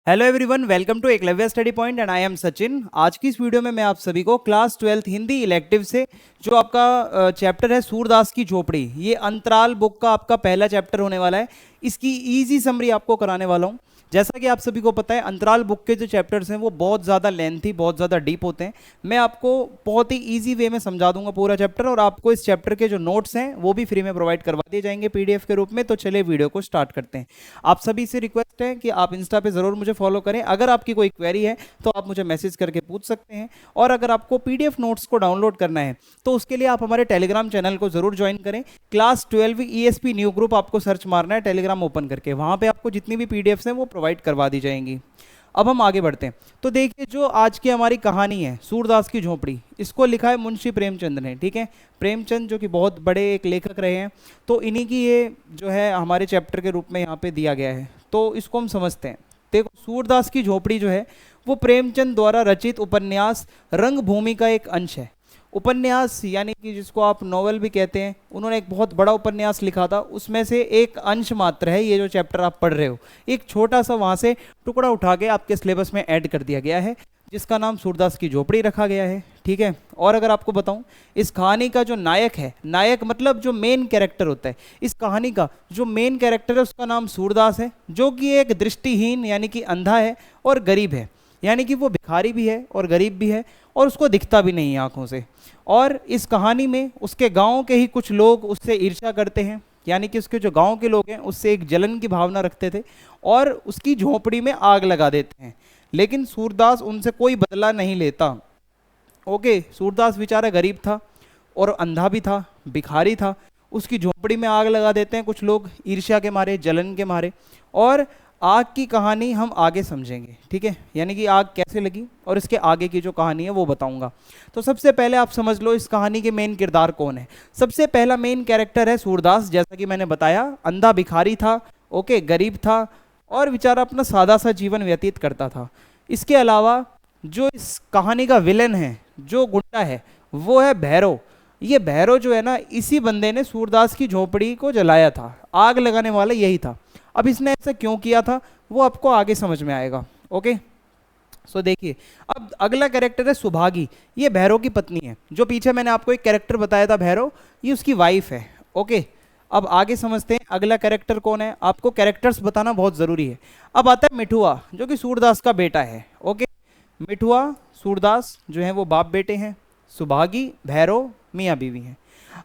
Hello everyone, welcome to Eklavya study point and I am Sachin. आज की इस वीडियो में मैं आप सभी को क्लास 12th हिंदी इलेक्टिव से जो आपका चैप्टर है सूरदास की झोपड़ी, ये अंतराल बुक का आपका पहला चैप्टर होने वाला है। इसकी इजी समरी आपको कराने वाला हूँ। जैसा कि आप सभी को पता है, अंतराल बुक के जो चैप्टर्स हैं वो बहुत ज़्यादा लेंथी, बहुत ज़्यादा डीप होते हैं। मैं आपको बहुत ही ईजी वे में समझा दूंगा पूरा चैप्टर, और आपको इस चैप्टर के जो नोट्स हैं वो भी फ्री में प्रोवाइड करवा दिए जाएंगे पीडीएफ के रूप में। तो चलिए वीडियो को स्टार्ट करते हैं। आप सभी से रिक्वेस्ट है कि आप इंस्टा पे ज़रूर मुझे फॉलो करें। अगर आपकी कोई क्वेरी है तो आप मुझे मैसेज करके पूछ सकते हैं, और अगर आपको पीडीएफ नोट्स को डाउनलोड करना है तो उसके लिए आप हमारे टेलीग्राम चैनल को जरूर ज्वाइन करें। क्लास 12 ईएसपी न्यू ग्रुप आपको सर्च मारना है टेलीग्राम ओपन करके, वहां पे आपको जितनी भी पीडीएफ्स हैं वो प्रोवाइड करवा दी जाएंगी। अब हम आगे बढ़ते हैं। तो देखिए, जो आज की हमारी कहानी है सूरदास की झोपड़ी, इसको लिखा है मुंशी प्रेमचंद ने। ठीक है, प्रेमचंद जो कि बहुत बड़े एक लेखक रहे हैं, तो इन्हीं की ये जो है हमारे चैप्टर के रूप में यहाँ पे दिया गया है। तो इसको हम समझते हैं। देखो, सूरदास की झोपड़ी जो है वो प्रेमचंद द्वारा रचित उपन्यास रंगभूमि का एक अंश है। उपन्यास यानी कि जिसको आप नॉवेल भी कहते हैं, उन्होंने एक बहुत बड़ा उपन्यास लिखा था, उसमें से एक अंश मात्र है ये जो चैप्टर आप पढ़ रहे हो। एक छोटा सा वहाँ से टुकड़ा उठा के आपके सिलेबस में ऐड कर दिया गया है, जिसका नाम सूरदास की झोपड़ी रखा गया है। ठीक है, और अगर आपको बताऊं, इस कहानी का जो नायक है, नायक मतलब जो मेन कैरेक्टर होता है, इस कहानी का जो मेन कैरेक्टर है उसका नाम सूरदास है, जो कि एक दृष्टिहीन यानी कि अंधा है और गरीब है। यानी कि वो भिखारी भी है और गरीब भी है, और उसको दिखता भी नहीं आंखों से। और इस कहानी में उसके गांव के ही कुछ लोग उससे ईर्ष्या करते हैं, यानी कि उसके जो गांव के लोग हैं उससे एक जलन की भावना रखते थे, और उसकी झोपड़ी में आग लगा देते हैं। लेकिन सूरदास उनसे कोई बदला नहीं लेता। ओके, सूरदास बेचारा गरीब था और अंधा भी था, भिखारी था। उसकी झोपड़ी में आग लगा देते हैं कुछ लोग ईर्ष्या के मारे, जलन के मारे। और आग की कहानी हम आगे समझेंगे। ठीक है, यानी कि आग कैसे लगी और इसके आगे की जो कहानी है वो बताऊंगा। तो सबसे पहले आप समझ लो इस कहानी के मेन किरदार कौन है। सबसे पहला मेन कैरेक्टर है सूरदास। जैसा कि मैंने बताया, अंधा भिखारी था, ओके, गरीब था, और बेचारा अपना सादा सा जीवन व्यतीत करता था। इसके अलावा जो इस कहानी का विलन है, जो गुंडा है, वो है भैरव। ये भैरव जो है ना, इसी बंदे ने सूरदास की झोपड़ी को जलाया था। आग लगाने वाला यही था। अब इसने ऐसा क्यों किया था वो आपको आगे समझ में आएगा। ओके, सो देखिए, अब अगला कैरेक्टर है सुभागी। ये भैरव की पत्नी है। जो पीछे मैंने आपको एक कैरेक्टर बताया था भैरव, ये उसकी वाइफ है। ओके, अब आगे समझते हैं अगला कैरेक्टर कौन है। आपको कैरेक्टर्स बताना बहुत जरूरी है। अब आता है मिठुआ, जो कि सूरदास का बेटा है। ओके, मिठुआ सूरदास जो है वो बाप बेटे हैं। सुभागी भैरव मियाँ बीवी हैं।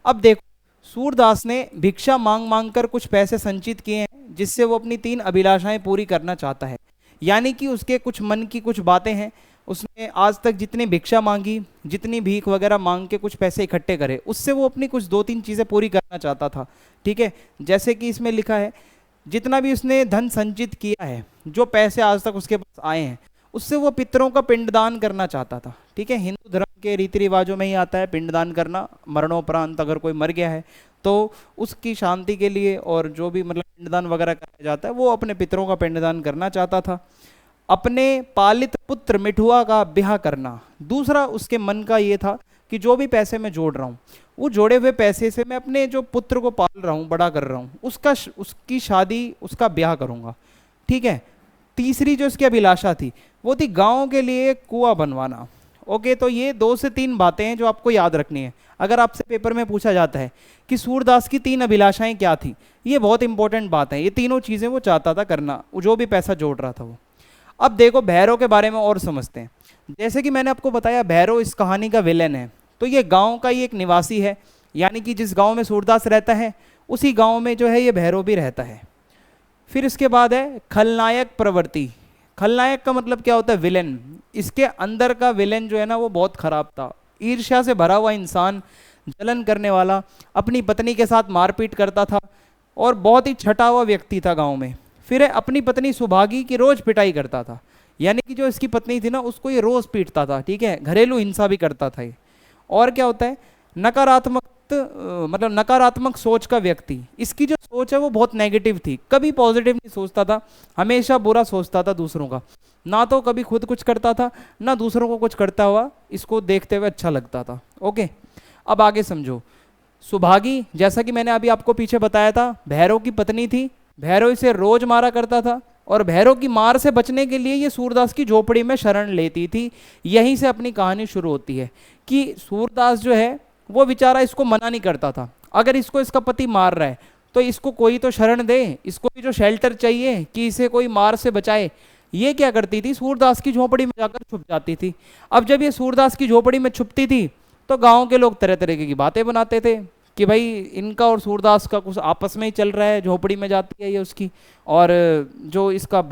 अब देखो, सूरदास ने भिक्षा मांग मांग कर कुछ पैसे संचित किए हैं, जिससे वो अपनी 3 अभिलाषाएं पूरी करना चाहता है। यानी कि उसके कुछ मन की कुछ बातें हैं। उसने आज तक जितनी भिक्षा मांगी, जितनी भीख वगैरह मांग के कुछ पैसे इकट्ठे करे, उससे वो अपनी कुछ 2-3 चीज़ें पूरी करना चाहता था। ठीक है, जैसे कि इसमें लिखा है, जितना भी उसने धन संचित किया है, जो पैसे आज तक उसके पास आए हैं, उससे वो पितरों का पिंडदान करना चाहता था। ठीक है, हिंदू धर्म के रीति रिवाजों में ही आता है पिंडदान करना। मरणोपरांत अगर कोई मर गया है तो उसकी शांति के लिए, और जो भी मतलब पिंडदान वगैरह कराया जाता है, वो अपने पितरों का पिंडदान करना चाहता था। अपने पालित पुत्र मिठुआ का ब्याह करना, दूसरा उसके मन का ये था कि जो भी पैसे मैं जोड़ रहा हूँ, वो जोड़े हुए पैसे से मैं अपने जो पुत्र को पाल रहा हूँ, बड़ा कर रहा हूँ, उसकी शादी, उसका ब्याह करूँगा। ठीक है, तीसरी जो इसकी अभिलाषा थी वो थी गांव के लिए एक कुआं बनवाना। ओके, तो ये 2 से 3 बातें हैं जो आपको याद रखनी है। अगर आपसे पेपर में पूछा जाता है कि सूरदास की 3 अभिलाषाएं क्या थी, ये बहुत इंपॉर्टेंट बात है। ये तीनों चीजें वो चाहता था करना, जो भी पैसा जोड़ रहा था वो। अब देखो, भैरव के बारे में और समझते हैं। जैसे कि मैंने आपको बताया, भैरव इस कहानी का विलेन है। तो ये गांव का ही एक निवासी है, यानी कि जिस गांव में सूरदास रहता है उसी गांव में जो है ये भैरव भी रहता है। फिर इसके बाद है खलनायक प्रवृत्ति। खलनायक का मतलब क्या होता है? विलेन। इसके अंदर का विलेन जो है ना वो बहुत खराब था, ईर्ष्या से भरा हुआ इंसान, जलन करने वाला, अपनी पत्नी के साथ मारपीट करता था, और बहुत ही छटा हुआ व्यक्ति था गांव में। फिर है अपनी पत्नी सुभागी की रोज पिटाई करता था, यानी कि जो इसकी पत्नी थी ना उसको ये रोज पीटता था। ठीक है, घरेलू हिंसा भी करता था ये। और क्या होता है? नकारात्मक, मतलब नकारात्मक सोच का व्यक्ति। इसकी जो सोच है वो बहुत नेगेटिव थी, कभी पॉजिटिव नहीं सोचता था, हमेशा बुरा सोचता था दूसरों का। ना तो कभी खुद कुछ करता था, ना दूसरों को कुछ करता हुआ इसको देखते हुए अच्छा लगता था। ओके, अब आगे समझो। सुभागी, जैसा कि मैंने अभी आपको पीछे बताया था, भैरव की पत्नी थी। भैरव इसे रोज मारा करता था और भैरव की मार से बचने के लिए ये सूरदास की झोपड़ी में शरण लेती थी। यहीं से अपनी कहानी शुरू होती है कि सूरदास जो है वो बेचारा इसको मना नहीं करता था, अगर इसको इसका पति मार रहा है तो इसको कोई तो शरण दे, इसको भी जो शेल्टर चाहिए कि इसे कोई मार से बचाए। ये क्या करती थी, सूरदास की झोपड़ी में जाकर छुप जाती थी। अब जब ये सूरदास की झोपड़ी में छुपती थी तो गांव के लोग तरह तरह की बातें बनाते थे कि भाई इनका और सूरदास का कुछ आपस में ही चल रहा है, झोपड़ी में जाती है ये उसकी, और जो इसका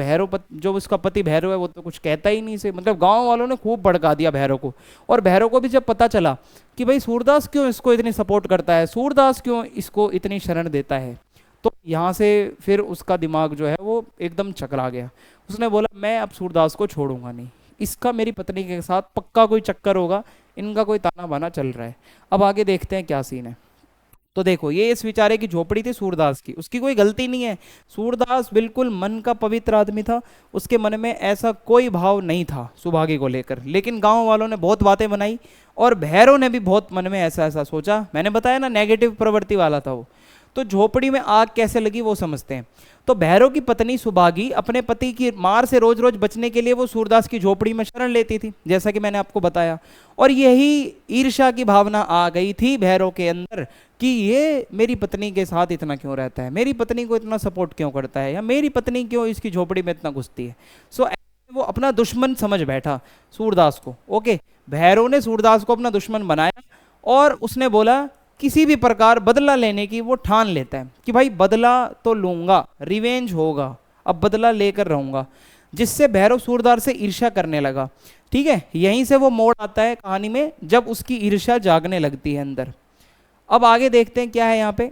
जो इसका पति भैरव है वो तो कुछ कहता ही नहीं से। मतलब गांव वालों ने खूब भड़का दिया भैरव को। और भैरव को भी जब पता चला कि भाई सूरदास क्यों इसको इतनी सपोर्ट करता है, सूरदास क्यों इसको इतनी शरण देता है, तो यहाँ से फिर उसका दिमाग जो है वो एकदम चकरा गया। उसने बोला मैं अब सूरदास को छोड़ूंगा नहीं, इसका मेरी पत्नी के साथ पक्का कोई चक्कर होगा, इनका कोई ताना बाना चल रहा है। अब आगे देखते हैं क्या सीन है। तो देखो ये इस बेचारे की झोपड़ी थी सूरदास की, उसकी कोई गलती नहीं है। सूरदास बिल्कुल मन का पवित्र आदमी था, उसके मन में ऐसा कोई भाव नहीं था सुभागी को लेकर, लेकिन गांव वालों ने बहुत बातें बनाई और भैरव ने भी बहुत मन में ऐसा ऐसा सोचा। मैंने बताया ना नेगेटिव प्रवृत्ति वाला था वो। तो झोपड़ी में आग कैसे लगी वो समझते हैं। तो भैरव की पत्नी सुभागी अपने पति की मार से रोज रोज बचने के लिए वो सूरदास की झोपड़ी में शरण लेती थी, जैसा कि मैंने आपको बताया। और यही ईर्ष्या की भावना आ गई थी भैरव के अंदर कि ये मेरी पत्नी के साथ इतना क्यों रहता है, मेरी पत्नी को इतना सपोर्ट क्यों करता है, या मेरी पत्नी क्यों इसकी झोपड़ी में इतना घुसती है। सो वो अपना दुश्मन समझ बैठा सूरदास को। ओके, भैरव ने सूरदास को अपना दुश्मन बनाया और उसने बोला किसी भी प्रकार बदला लेने की वो ठान लेता है कि भाई बदला तो लूंगा, रिवेंज होगा, अब बदला लेकर रहूंगा, जिससे भैरव सूरदास से ईर्ष्या करने लगा। ठीक है, यहीं से वो मोड़ आता है कहानी में जब उसकी ईर्ष्या जागने लगती है अंदर। अब आगे देखते हैं क्या है यहाँ पे।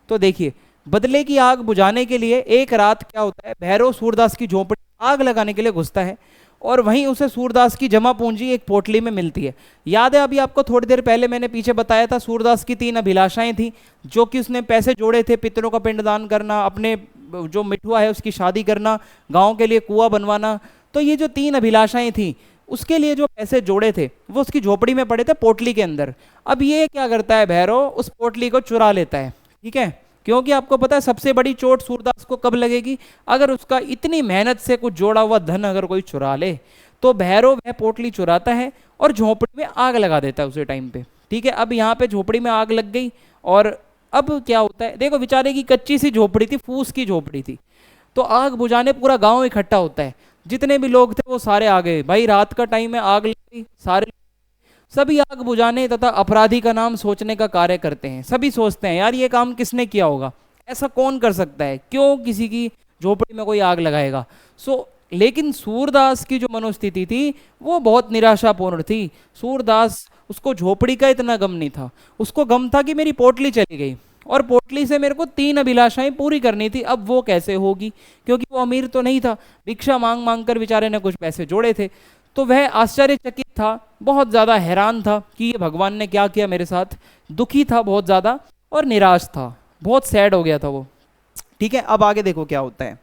तो देखिए बदले की आग बुझाने के लिए एक रात क्या होता है, भैरव सूरदास की झोपड़ी आग लगाने के लिए घुसता है और वहीं उसे सूरदास की जमा पूंजी एक पोटली में मिलती है। याद है अभी आपको थोड़ी देर पहले मैंने पीछे बताया था सूरदास की 3 अभिलाषाएं थी जो कि उसने पैसे जोड़े थे, पितरों का पिंडदान करना, अपने जो मिठुआ है उसकी शादी करना, गांव के लिए कुआं बनवाना। तो ये जो 3 अभिलाषाएं थी उसके लिए जो पैसे जोड़े थे वो उसकी झोपड़ी में पड़े थे पोटली के अंदर। अब ये क्या करता है, भैरव उस पोटली को चुरा लेता है। ठीक है, क्योंकि आपको पता है सबसे बड़ी चोट सूरदास को कब लगेगी, अगर उसका इतनी मेहनत से कुछ जोड़ा हुआ धन अगर कोई चुरा ले। तो भैरव वह पोटली चुराता है और झोपड़ी में आग लगा देता है उसी टाइम पे। ठीक है, अब यहाँ पे झोपड़ी में आग लग गई और अब क्या होता है, देखो बेचारे की कच्ची सी झोपड़ी थी, फूस की झोपड़ी थी, तो आग बुझाने पूरा गांव इकट्ठा होता है। जितने भी लोग थे वो सारे आ गए, भाई रात का टाइम है, आग लग गई, सारे सभी आग बुझाने तथा अपराधी का नाम सोचने का कार्य करते हैं। सभी सोचते हैं यार ये काम किसने किया होगा, ऐसा कौन कर सकता है, क्यों किसी की झोपड़ी में कोई आग लगाएगा। लेकिन सूरदास की जो मनोस्थिति थी वो बहुत निराशापूर्ण थी। सूरदास उसको झोपड़ी का इतना गम नहीं था, उसको गम था कि मेरी पोटली चली गई और पोटली से मेरे को 3 अभिलाषाएं पूरी करनी थी, अब वो कैसे होगी, क्योंकि वो अमीर तो नहीं था, भिक्षा मांग मांग कर बेचारे ने कुछ पैसे जोड़े थे। तो वह आश्चर्यचकित था, बहुत ज़्यादा हैरान था कि ये भगवान ने क्या किया मेरे साथ, दुखी था बहुत ज़्यादा और निराश था, बहुत सैड हो गया था वो। ठीक है, अब आगे देखो क्या होता है।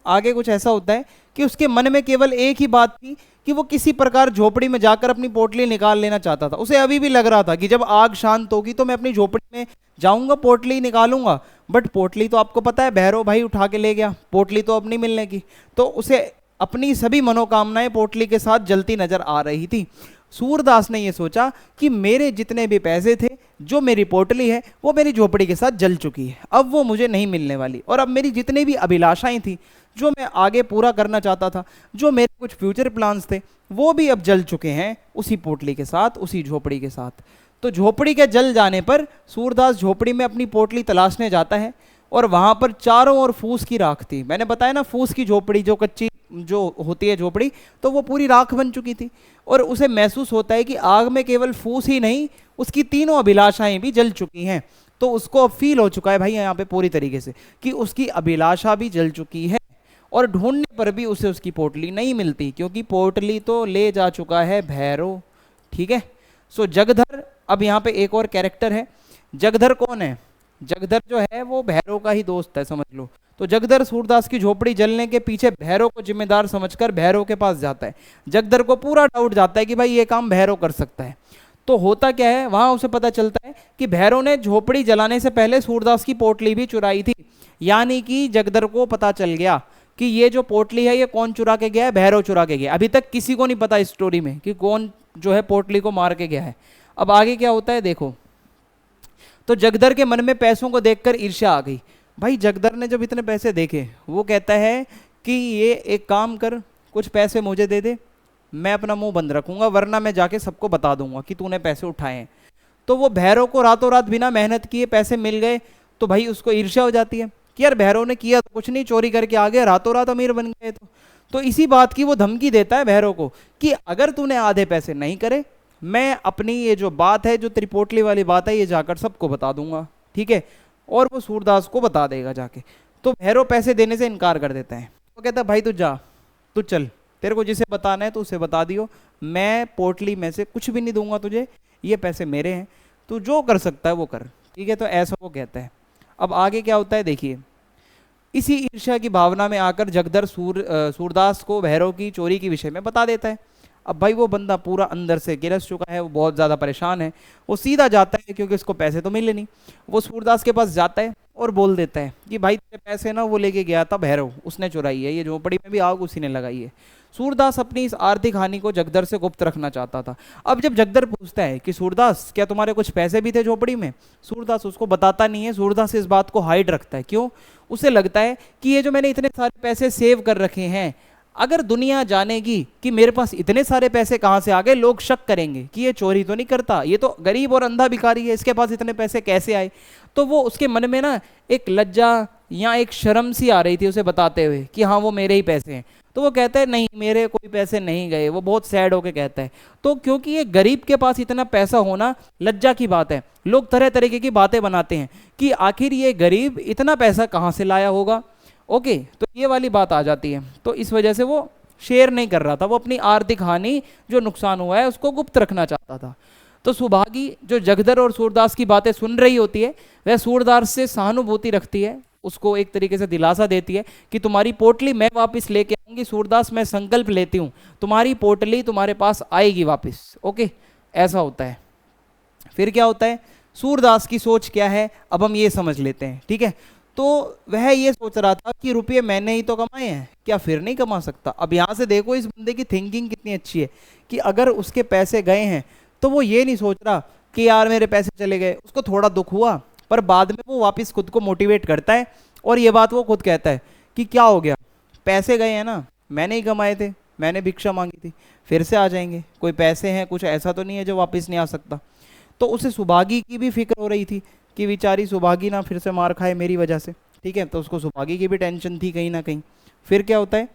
आगे कुछ ऐसा होता है कि उसके मन में केवल एक ही बात थी कि वो किसी प्रकार झोपड़ी में जाकर अपनी पोटली निकाल लेना चाहता था। उसे अभी भी लग रहा था कि जब आग शांत होगी तो मैं अपनी झोपड़ी में जाऊंगा, पोटली निकालूंगा, बट पोटली तो आपको पता है भैरव भाई उठा के ले गया, पोटली तो अब नहीं मिलने की। तो उसे अपनी सभी मनोकामनाएं पोटली के साथ जलती नजर आ रही थी। सूरदास ने यह सोचा कि मेरे जितने भी पैसे थे, जो मेरी पोटली है वो मेरी झोपड़ी के साथ जल चुकी है, अब वो मुझे नहीं मिलने वाली, और अब मेरी जितनी भी अभिलाषाएं थी, जो मैं आगे पूरा करना चाहता था, जो मेरे कुछ फ्यूचर प्लान्स थे, वो भी अब जल चुके हैं उसी पोटली के साथ, उसी झोपड़ी के साथ। तो झोपड़ी के जल जाने पर सूरदास झोपड़ी में अपनी पोटली तलाशने जाता है और वहां पर चारों ओर फूस की राख थी। मैंने बताया ना फूस की झोपड़ी जो कच्ची जो होती है झोपड़ी, तो वो पूरी राख बन चुकी थी और उसे महसूस होता है कि आग में केवल फूस ही नहीं, उसकी 3 अभिलाषाएं भी जल चुकी हैं। तो उसको अब फील हो चुका है भाई यहाँ पे पूरी तरीके से कि उसकी अभिलाषा भी जल चुकी है और ढूंढने पर भी उसे उसकी पोटली नहीं मिलती, क्योंकि पोटली तो ले जा चुका है भैरव। ठीक है, जगधर, अब यहाँ पे एक और कैरेक्टर है। जगधर कौन है, जगधर जो है वो भैरव का ही दोस्त है, समझ लो। तो जगधर सूरदास की झोपड़ी जलने के पीछे भैरव को जिम्मेदार समझकर भैरव के पास जाता है। जगधर को पूरा डाउट जाता है कि भाई ये काम भैरव कर सकता है। तो होता क्या है, वहां उसे पता चलता है कि भैरव ने झोपड़ी जलाने से पहले सूरदास की पोटली भी चुराई थी। यानी कि जगदर को पता चल गया कि ये जो पोटली है ये कौन चुरा के गया है, भैरव चुरा के गया। अभी तक किसी को नहीं पता इस स्टोरी में कि कौन जो है पोटली को मार के गया है। अब आगे क्या होता है देखो। तो जगदर के मन में पैसों को देखकर ईर्ष्या आ गई। भाई जगदर ने जब इतने पैसे देखे, वो कहता है कि ये एक काम कर, कुछ पैसे मुझे दे दे, मैं अपना मुंह बंद रखूंगा, वरना मैं जाके सबको बता दूंगा कि तूने पैसे उठाए हैं। तो वो भैरव को रातों रात बिना मेहनत किए पैसे मिल गए, तो भाई उसको ईर्ष्या हो जाती है कि यार भैरव ने किया तो कुछ नहीं, चोरी करके आ गए, रातों रात अमीर बन गए। तो इसी बात की वो धमकी देता है भैरव को कि अगर तूने आधे पैसे नहीं करे, मैं अपनी ये जो बात है, जो त्रिपोटली वाली बात है, ये जाकर सबको बता दूंगा, ठीक है। और वो सूरदास को बता देगा जाके। तो भैरव पैसे देने से इनकार कर देता है। वो कहता है भाई तू जा, तू चल, तेरे को जिसे बताना है तो उसे बता दियो, मैं पोटली में से कुछ भी नहीं दूंगा तुझे, ये पैसे मेरे हैं, तू जो कर सकता है वो कर, ठीक है। तो ऐसा वो कहता है। अब आगे क्या होता है देखिए। इसी ईर्ष्या की भावना में आकर जगदर सूरदास को भैरव की चोरी के विषय में बता देता है। अब भाई वो बंदा पूरा अंदर से गिरस चुका है, वो बहुत ज़्यादा परेशान है। वो सीधा जाता है, क्योंकि उसको पैसे तो मिले नहीं, वो सूरदास के पास जाता है और बोल देता है कि भाई तेरे पैसे ना वो लेके गया था भैरव, उसने चुराई है, ये झोपड़ी में भी आग उसी ने लगाई है। सूरदास अपनी इस आर्थिक हानि को जगदर से गुप्त रखना चाहता था। अब जब जगदर पूछता है कि सूरदास क्या तुम्हारे कुछ पैसे भी थे झोपड़ी में, सूरदास उसको बताता नहीं है। सूरदास इस बात को हाइड रखता है। क्यों? उसे लगता है कि ये जो मैंने इतने सारे पैसे सेव कर रखे हैं, अगर दुनिया जानेगी कि मेरे पास इतने सारे पैसे कहाँ से आ गए, लोग शक करेंगे कि ये चोरी तो नहीं करता, ये तो गरीब और अंधा भिखारी है, इसके पास इतने पैसे कैसे आए। तो वो उसके मन में ना एक लज्जा या एक शर्म सी आ रही थी उसे बताते हुए कि हाँ वो मेरे ही पैसे हैं। तो वो कहता है नहीं मेरे कोई पैसे नहीं गए, वो बहुत सैड होके कहता है। तो क्योंकि ये गरीब के पास इतना पैसा होना लज्जा की बात है, लोग तरह तरीके की बातें बनाते हैं कि आखिर ये गरीब इतना पैसा कहाँ से लाया होगा। ओके, तो ये वाली बात आ जाती है। तो इस वजह से वो शेयर नहीं कर रहा था, वो अपनी आर्थिक हानि जो नुकसान हुआ है उसको गुप्त रखना चाहता था। तो सुभागी जो जगदर और सूरदास की बातें सुन रही होती है, वह सूरदास से सहानुभूति रखती है, उसको एक तरीके से दिलासा देती है कि तुम्हारी पोटली मैं वापस लेके आऊंगी सूरदास, मैं संकल्प लेती हूँ तुम्हारी पोटली तुम्हारे पास आएगी वापस। ओके, ऐसा होता है। फिर क्या होता है, सूरदास की सोच क्या है अब हम ये समझ लेते हैं, ठीक है। तो वह ये सोच रहा था कि रुपये मैंने ही तो कमाए हैं, क्या फिर नहीं कमा सकता। अब यहाँ से देखो इस बंदे की थिंकिंग कितनी अच्छी है कि अगर उसके पैसे गए हैं तो वो ये नहीं सोच रहा कि यार मेरे पैसे चले गए, उसको थोड़ा दुख हुआ, पर बाद में वो वापस खुद को मोटिवेट करता है और ये बात वो खुद कहता है कि क्या हो गया, पैसे गए हैं ना, मैंने ही कमाए थे, मैंने भिक्षा मांगी थी, फिर से आ जाएंगे, कोई पैसे हैं, कुछ ऐसा तो नहीं है जो वापस नहीं आ सकता। तो उसे सुभागी की भी फिक्र हो रही थी कि बेचारी सुभागी ना फिर से मार खाए मेरी वजह से, ठीक है। तो उसको सुभागी की भी टेंशन थी कहीं ना कहीं। फिर क्या होता है,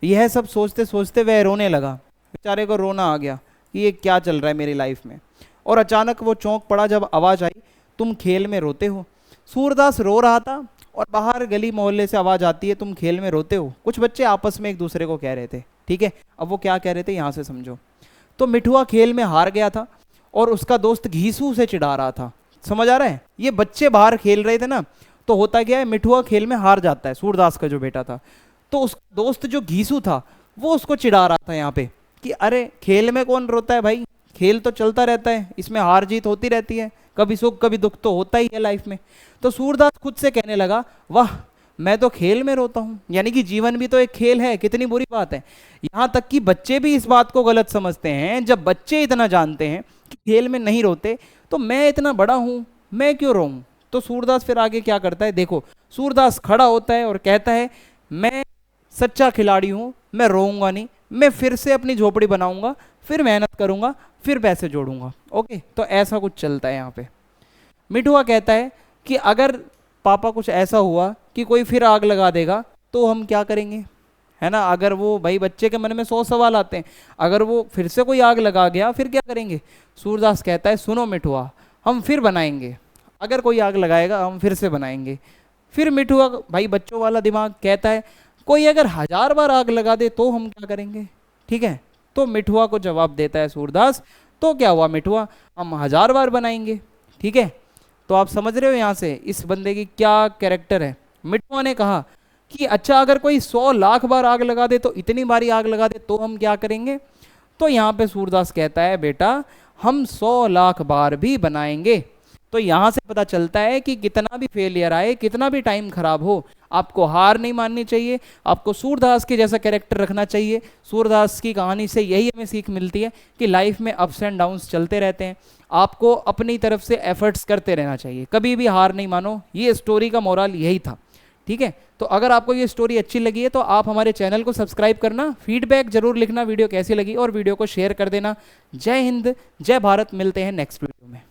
यह सब सोचते सोचते वह रोने लगा, बेचारे को रोना आ गया कि ये क्या चल रहा है मेरी लाइफ में। और अचानक वो चौंक पड़ा जब आवाज़ आई, तुम खेल में रोते हो। सूरदास रो रहा था और बाहर गली मोहल्ले से आवाज़ आती है, तुम खेल में रोते हो। कुछ बच्चे आपस में एक दूसरे को कह रहे थे, ठीक है। अब वो क्या कह रहे थे यहाँ से समझो। तो मिठुआ खेल में हार गया था और उसका दोस्त घीसू से चिढ़ा रहा था। समझ आ रहा है, ये बच्चे बाहर खेल रहे थे ना, तो होता क्या है, मिठुआ खेल में हार जाता है, सूरदास का जो बेटा था। तो उस दोस्त जो घीसू था वो उसको चिढ़ा रहा था यहाँ पे कि अरे खेल में कौन रोता है भाई, खेल तो चलता रहता है, इसमें हार जीत होती रहती है, कभी सुख कभी दुख तो होता ही है लाइफ में। तो सूरदास खुद से कहने लगा, वाह मैं तो खेल में रोता हूँ, यानी कि जीवन भी तो एक खेल है, कितनी बुरी बात है। यहाँ तक कि बच्चे भी इस बात को गलत समझते हैं। जब बच्चे इतना जानते हैं कि खेल में नहीं रोते, तो मैं इतना बड़ा हूँ, मैं क्यों रोऊं। तो सूरदास फिर आगे क्या करता है देखो, सूरदास खड़ा होता है और कहता है, मैं सच्चा खिलाड़ी हूँ, मैं रोऊंगा नहीं, मैं फिर से अपनी झोपड़ी बनाऊंगा, फिर मेहनत करूंगा, फिर पैसे जोड़ूंगा। ओके, तो ऐसा कुछ चलता है यहाँ पे। मिठुआ कहता है कि अगर पापा कुछ ऐसा हुआ कि कोई फिर आग लगा देगा तो हम क्या करेंगे, है ना। अगर वो भाई बच्चे के मन में 100 सवाल आते हैं, अगर वो फिर से कोई आग लगा गया फिर क्या करेंगे। सूरदास कहता है, सुनो मिठुआ, हम फिर बनाएंगे, अगर कोई आग लगाएगा हम फिर से बनाएंगे। फिर मिठुआ भाई बच्चों वाला दिमाग कहता है, कोई अगर 1000 बार आग लगा दे तो हम क्या करेंगे, ठीक है। तो मिठुआ को जवाब देता है सूरदास, तो क्या हुआ मिठुआ, हम 1000 बार बनाएंगे, ठीक है। तो आप समझ रहे हो यहाँ से इस बंदे की क्या कैरेक्टर है। मिठुआ ने कहा कि अच्छा अगर कोई 100 लाख बार आग लगा दे, तो इतनी बारी आग लगा दे तो हम क्या करेंगे। तो यहाँ पे सूरदास कहता है, बेटा हम 100 लाख बार भी बनाएंगे। तो तो यहाँ से पता चलता है कि कितना भी फेलियर आए, कितना भी टाइम खराब हो, आपको हार नहीं माननी चाहिए, आपको सूरदास के जैसा कैरेक्टर रखना चाहिए। सूरदास की कहानी से यही हमें सीख मिलती है कि लाइफ में अप्स एंड डाउन्स चलते रहते हैं, आपको अपनी तरफ से एफर्ट्स करते रहना चाहिए, कभी भी हार नहीं मानो। ये स्टोरी का मोरल यही था। ठीक है, तो अगर आपको ये स्टोरी अच्छी लगी है तो आप हमारे चैनल को सब्सक्राइब करना, फीडबैक जरूर लिखना वीडियो कैसी लगी, और वीडियो को शेयर कर देना। जय हिंद, जय भारत, मिलते हैं नेक्स्ट वीडियो में।